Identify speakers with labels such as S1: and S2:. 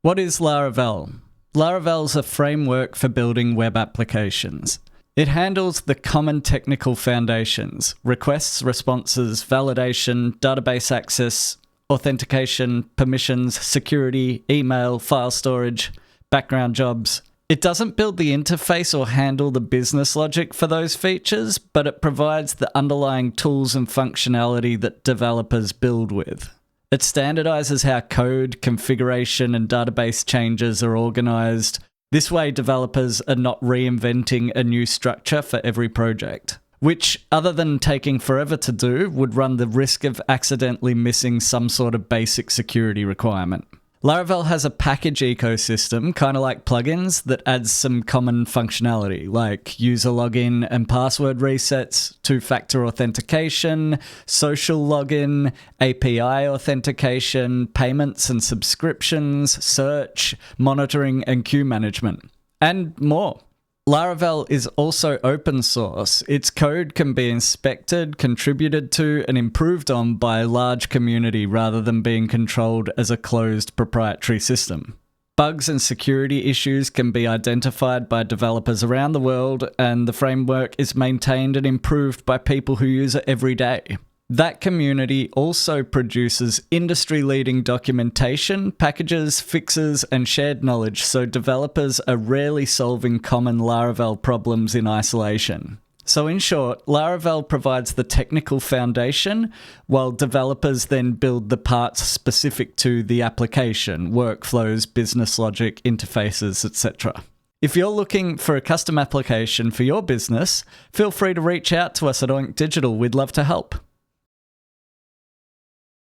S1: What is Laravel? Laravel's a framework for building web applications. It handles the common technical foundations: requests, responses, validation, database access, authentication, permissions, security, email, file storage, background jobs. It doesn't build the interface or handle the business logic for those features, but it provides the underlying tools and functionality that developers build with. It standardizes how code, configuration, and database changes are organized. This way, developers are not reinventing a new structure for every project, which, other than taking forever to do, would run the risk of accidentally missing some sort of basic security requirement. Laravel has a package ecosystem, kind of like plugins, that adds some common functionality, like user login and password resets, two-factor authentication, social login, API authentication, payments and subscriptions, search, monitoring, and queue management, and more. Laravel is also open source. Its code can be inspected, contributed to, and improved on by a large community rather than being controlled as a closed proprietary system. Bugs and security issues can be identified by developers around the world, and the framework is maintained and improved by people who use it every day. That community also produces industry-leading documentation, packages, fixes, and shared knowledge, so developers are rarely solving common Laravel problems in isolation. So in short, Laravel provides the technical foundation, while developers then build the parts specific to the application, workflows, business logic, interfaces, etc. If you're looking for a custom application for your business, feel free to reach out to us at Oink Digital. We'd love to help.